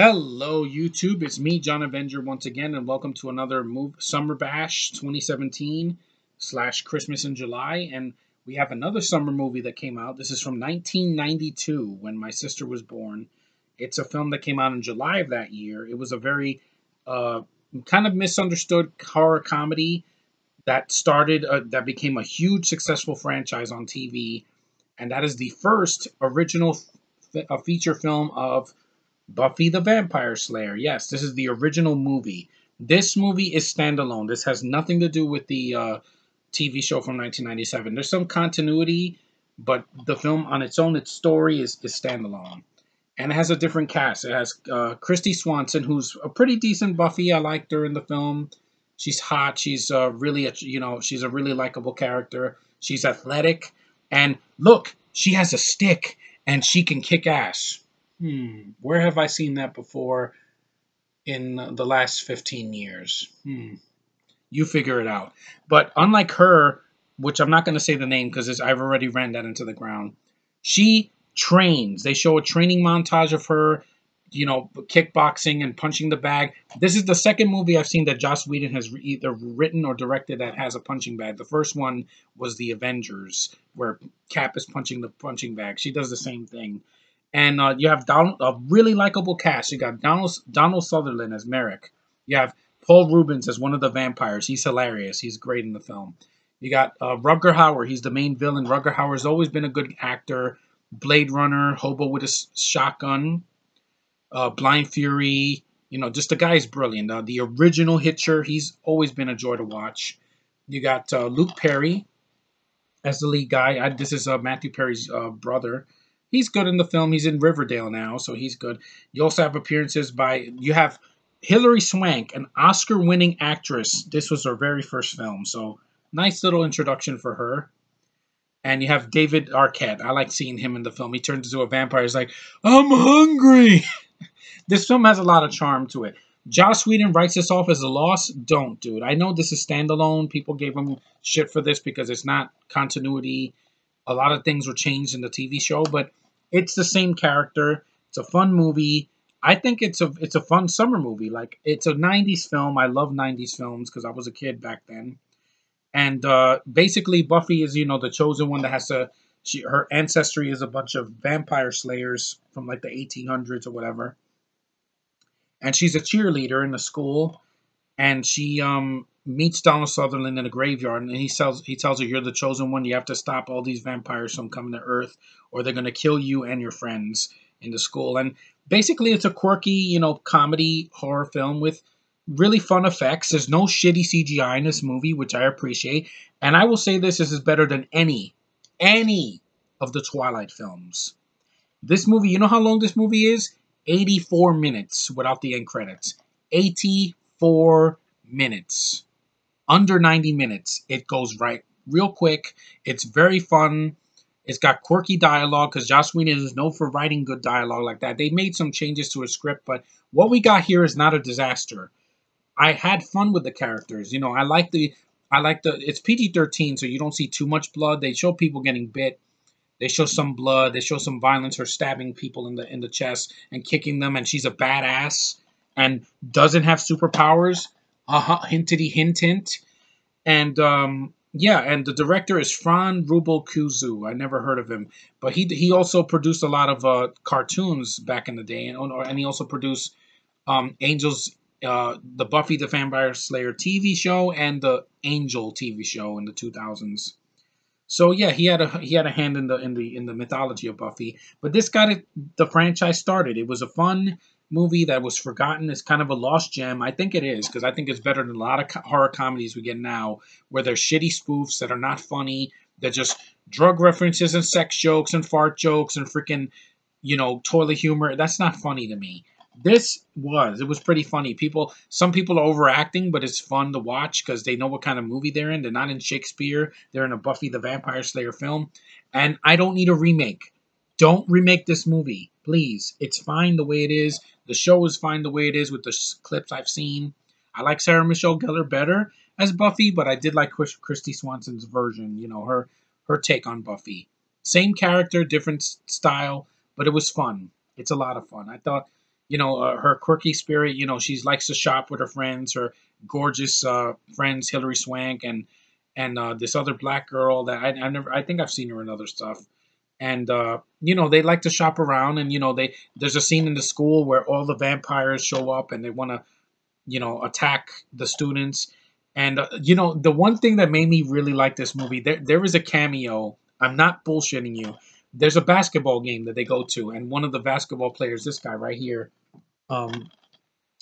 Hello, YouTube. It's me, John Avenger, once again, and welcome to another Summerbash 2017 slash Christmas in July. And we have another summer movie that came out. This is from 1992, when my sister was born. It's a film that came out in July of that year. It was a very uh, kind of misunderstood horror comedy that became a huge successful franchise on TV, and that is the first original feature film of Buffy the Vampire Slayer. Yes, this is the original movie. This movie is standalone. This has nothing to do with the TV show from 1997. There's some continuity, but the film on its own, its story is standalone. And it has a different cast. It has Christy Swanson, who's a pretty decent Buffy. I liked her in the film. She's hot. She's she's a really likable character. She's athletic. And look, she has a stick and she can kick ass. Where have I seen that before in the last 15 years? You figure it out. But unlike her, which I'm not going to say the name because I've already ran that into the ground, she trains. They show a training montage of her, kickboxing and punching the bag. This is the second movie I've seen that Joss Whedon has either written or directed that has a punching bag. The first one was The Avengers, where Cap is punching the punching bag. She does the same thing. And you have a really likable cast. You got Donald Sutherland as Merrick. You have Paul Rubens as one of the vampires. He's hilarious. He's great in the film. You got Rutger Hauer. He's the main villain. Rutger Hauer's always been a good actor. Blade Runner, Hobo with a Shotgun, Blind Fury. Just the guy's brilliant. The original Hitcher. He's always been a joy to watch. You got Luke Perry as the lead guy. This is Matthew Perry's brother. He's good in the film. He's in Riverdale now, so he's good. You also have appearances you have Hilary Swank, an Oscar-winning actress. This was her very first film, so nice little introduction for her. And you have David Arquette. I like seeing him in the film. He turns into a vampire. He's like, I'm hungry. This film has a lot of charm to it. Joss Whedon writes this off as a loss. Don't, dude. I know this is standalone. People gave him shit for this because it's not continuity. A lot of things were changed in the TV show, but it's the same character. It's a fun movie. I think it's a fun summer movie. Like, it's a 90s film. I love 90s films because I was a kid back then. And basically, Buffy is, the chosen one that has to... her ancestry is a bunch of vampire slayers from, like, the 1800s or whatever. And she's a cheerleader in the school. And she meets Donald Sutherland in a graveyard, and he tells her, you're the chosen one. You have to stop all these vampires from coming to Earth, or they're going to kill you and your friends in the school. And basically, it's a quirky, comedy horror film with really fun effects. There's no shitty CGI in this movie, which I appreciate. And I will say this is better than any of the Twilight films. This movie, you know how long this movie is? 84 minutes without the end credits. 84 minutes. Under 90 minutes. It goes right real quick. It's very fun. It's got quirky dialogue because Joss Whedon is known for writing good dialogue like that. They made some changes to his script, but what we got here is not a disaster. I had fun with the characters. I like the it's PG-13, so you don't see too much blood. They show people getting bit. They show some blood. They show some violence. Her stabbing people in the chest and kicking them, and she's a badass and doesn't have superpowers. Hintity hint hint. And and the director is Fran Rubel Kuzu. I never heard of him, but he also produced a lot of cartoons back in the day, and he also produced Angels, the Buffy the Vampire Slayer TV show and the Angel TV show in the 2000s. So yeah, he had a hand in the mythology of Buffy, but this got the franchise started. It was a fun movie that was forgotten. It's kind of a lost gem. I think it is, because I think it's better than a lot of horror comedies we get now, where they're shitty spoofs that are not funny. They're just drug references and sex jokes and fart jokes and freaking, toilet humor. That's not funny to me. It was pretty funny. Some people are overacting, but it's fun to watch because they know what kind of movie they're in. They're not in Shakespeare. They're in a Buffy the Vampire Slayer film. And I don't need a remake. Don't remake this movie, please. It's fine the way it is. The show is fine the way it is with the clips I've seen. I like Sarah Michelle Gellar better as Buffy, but I did like Christy Swanson's version, her take on Buffy. Same character, different style, but it was fun. It's a lot of fun. I thought her quirky spirit. She likes to shop with her friends, her gorgeous friends, Hilary Swank and this other black girl that I think I've seen her in other stuff. And they like to shop around, and there's a scene in the school where all the vampires show up and they want to attack the students. And the one thing that made me really like this movie, there is a cameo. I'm not bullshitting you. There's a basketball game that they go to, and one of the basketball players, this guy right here, um,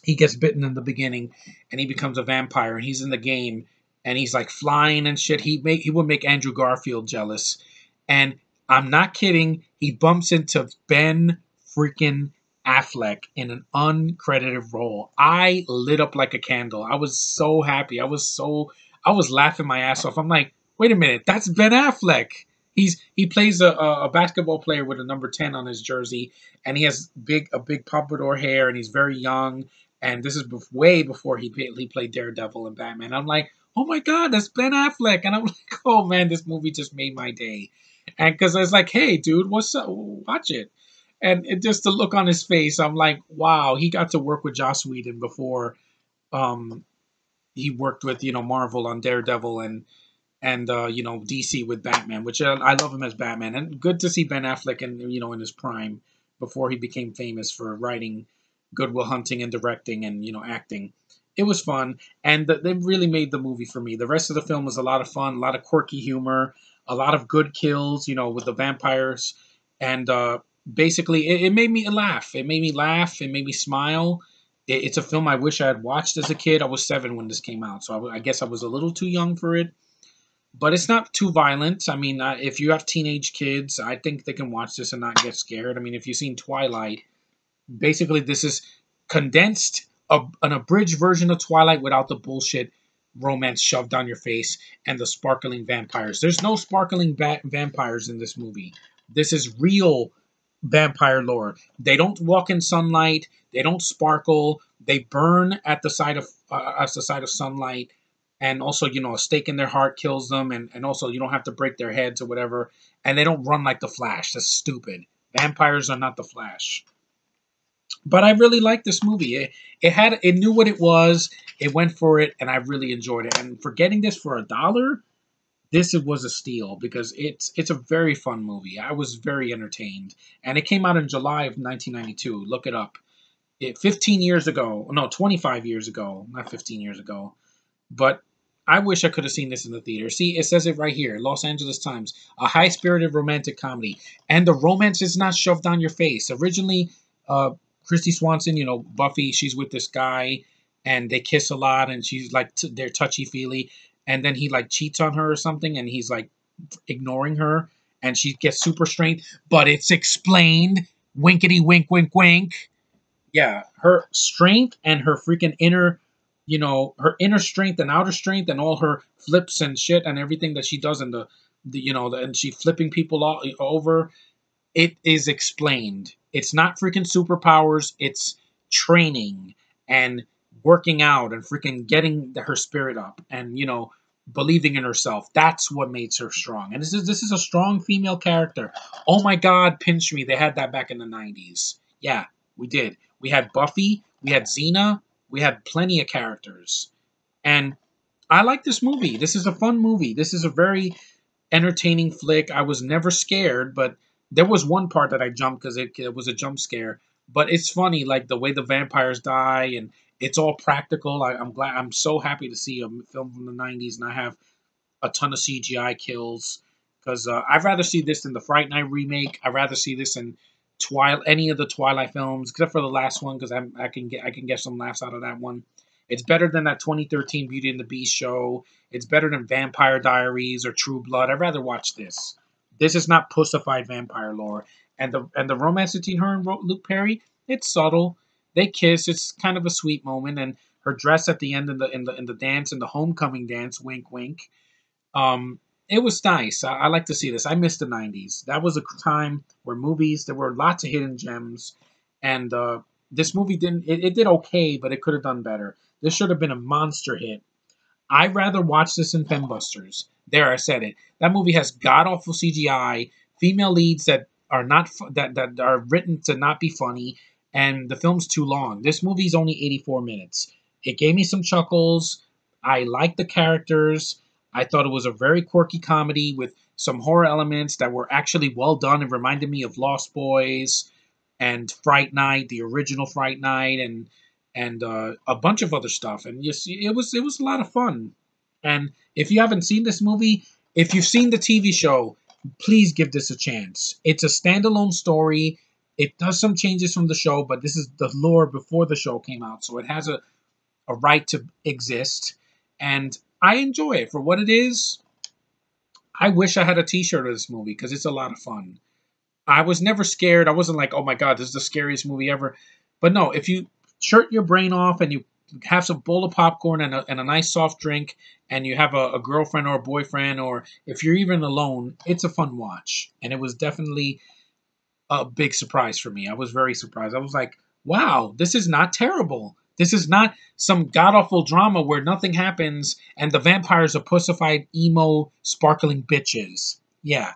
he gets bitten in the beginning, and he becomes a vampire, and he's in the game, and he's like flying and shit. He would make Andrew Garfield jealous, and I'm not kidding. He bumps into Ben freaking Affleck in an uncredited role. I lit up like a candle. I was so happy. I was laughing my ass off. I'm like, wait a minute, that's Ben Affleck. He plays a basketball player with a number 10 on his jersey, and he has a big pompadour hair, and he's very young. And this is way before he played Daredevil and Batman. I'm like, oh my god, that's Ben Affleck, and I'm like, oh man, this movie just made my day. And because I was like, hey, dude, what's up? Watch it. And just the look on his face, I'm like, wow, he got to work with Joss Whedon before um, he worked with Marvel on Daredevil and DC with Batman, which I love him as Batman, and good to see Ben Affleck in his prime before he became famous for writing Good Will Hunting and directing and acting. It was fun, and they really made the movie for me. The rest of the film was a lot of fun, a lot of quirky humor, a lot of good kills, with the vampires, and basically it made me laugh. It made me laugh. It made me smile. It's a film I wish I had watched as a kid. I was 7 when this came out, so I guess I was a little too young for it, but it's not too violent. I mean, if you have teenage kids, I think they can watch this and not get scared. I mean, if you've seen Twilight, basically this is condensed, an abridged version of Twilight without the bullshit romance shoved down your face and the sparkling vampires. There's no sparkling vampires in this movie. This is real vampire lore. They don't walk in sunlight. They don't sparkle. They burn at the sight of sunlight, and also a stake in their heart kills them, and also you don't have to break their heads or whatever. And they don't run like the Flash. That's stupid. Vampires are not the Flash. But I really liked this movie. It knew what it was. It went for it, and I really enjoyed it. And for getting this for $1, this was a steal because it's a very fun movie. I was very entertained, and it came out in July of 1992. Look it up. 15 years ago, no, 25 years ago, not 15 years ago. But I wish I could have seen this in the theater. See, it says it right here, Los Angeles Times, a high-spirited romantic comedy, and the romance is not shoved down your face. Originally, Christy Swanson, Buffy, she's with this guy, and they kiss a lot, and she's like, they're touchy-feely, and then he like cheats on her or something, and he's like ignoring her, and she gets super strength, but it's explained, winkety wink, wink, wink. Yeah, her strength and her freaking inner, her inner strength and outer strength and all her flips and shit and everything that she does, and and she flipping people all over. It is explained. It's not freaking superpowers. It's training and working out and freaking getting her spirit up and believing in herself. That's what makes her strong. And this is a strong female character. Oh my God, pinch me. They had that back in the 90s. Yeah, we did. We had Buffy. We had Xena. We had plenty of characters. And I like this movie. This is a fun movie. This is a very entertaining flick. I was never scared, but there was one part that I jumped because it was a jump scare. But it's funny, like the way the vampires die, and it's all practical. I'm glad. I'm so happy to see a film from the 90s, and I have a ton of CGI kills because I'd rather see this than the Fright Night remake. I'd rather see this in any of the Twilight films, except for the last one because I can get some laughs out of that one. It's better than that 2013 Beauty and the Beast show. It's better than Vampire Diaries or True Blood. I'd rather watch this. This is not pussified vampire lore. And the romance between her and Luke Perry, it's subtle. They kiss. It's kind of a sweet moment. And her dress at the end in the dance, in the homecoming dance, wink wink. It was nice. I like to see this. I missed the 90s. That was a time where there were lots of hidden gems, and this movie it did okay, but it could have done better. This should have been a monster hit. I'd rather watch this than Fembusters. There, I said it. That movie has god awful CGI, female leads that are not that are written to not be funny, and the film's too long. This movie's only 84 minutes. It gave me some chuckles. I liked the characters. I thought it was a very quirky comedy with some horror elements that were actually well done. It reminded me of Lost Boys and Fright Night, the original Fright Night, and a bunch of other stuff. And just it was a lot of fun. And if you haven't seen this movie, if you've seen the TV show, please give this a chance. It's a standalone story. It does some changes from the show, but this is the lore before the show came out, so it has a right to exist. And I enjoy it for what it is. I wish I had a T-shirt of this movie because it's a lot of fun. I was never scared. I wasn't like, oh my god, this is the scariest movie ever. But no, if you shut your brain off and you have some bowl of popcorn and a nice soft drink, and you have a girlfriend or a boyfriend, or if you're even alone, it's a fun watch. And it was definitely a big surprise for me. I was very surprised. I was like, wow, this is not terrible. This is not some god awful drama where nothing happens and the vampires are pussified, emo, sparkling bitches. Yeah,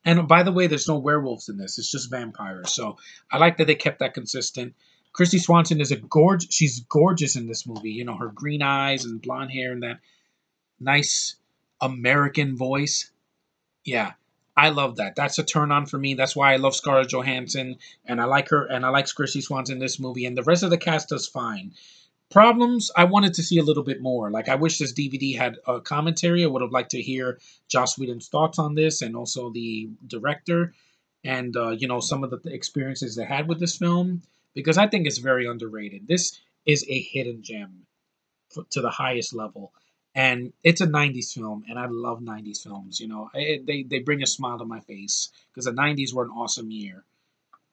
and by the way, there's no werewolves in this. It's just vampires. So I like that they kept that consistent. Christy Swanson is a gorge. She's gorgeous in this movie. You know, her green eyes and blonde hair and that nice American voice. Yeah, I love that. That's a turn on for me. That's why I love Scarlett Johansson and I like her and I like Christy Swanson in this movie. And the rest of the cast does fine. Problems, I wanted to see a little bit more. Like, I wish this DVD had a commentary. I would have liked to hear Joss Whedon's thoughts on this and also the director and, some of the experiences they had with this film because I think it's very underrated. This is a hidden gem to the highest level. And it's a 90s film, and I love 90s films. They bring a smile to my face because the 90s were an awesome year.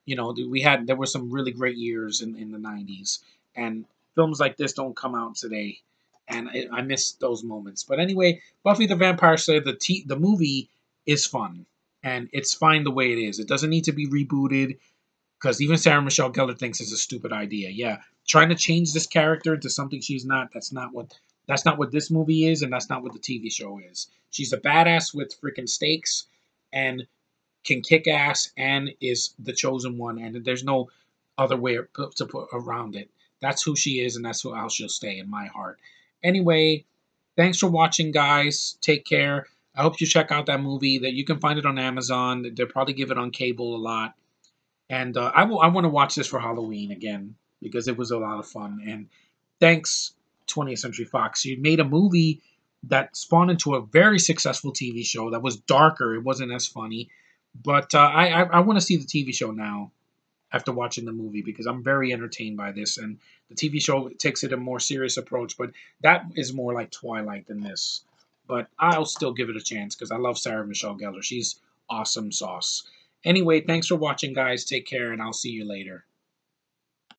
There were some really great years in the 90s, and films like this don't come out today, and I miss those moments. But anyway, Buffy the Vampire Slayer, the movie is fun, and it's fine the way it is. It doesn't need to be rebooted because even Sarah Michelle Gellar thinks it's a stupid idea. Yeah, trying to change this character into something she's not. That's not what this movie is, and that's not what the TV show is. She's a badass with freaking stakes, and can kick ass and is the chosen one, and there's no other way to put around it. That's who she is, and that's how she'll stay in my heart. Anyway, thanks for watching, guys. Take care. I hope you check out that movie. That you can find it on Amazon. They'll probably give it on cable a lot. And I want to watch this for Halloween again because it was a lot of fun. And thanks, 20th Century Fox. You made a movie that spawned into a very successful TV show that was darker. It wasn't as funny. But I want to see the TV show now after watching the movie because I'm very entertained by this. And the TV show takes it a more serious approach, but that is more like Twilight than this. But I'll still give it a chance because I love Sarah Michelle Gellar. She's awesome sauce. Anyway, thanks for watching, guys. Take care, and I'll see you later.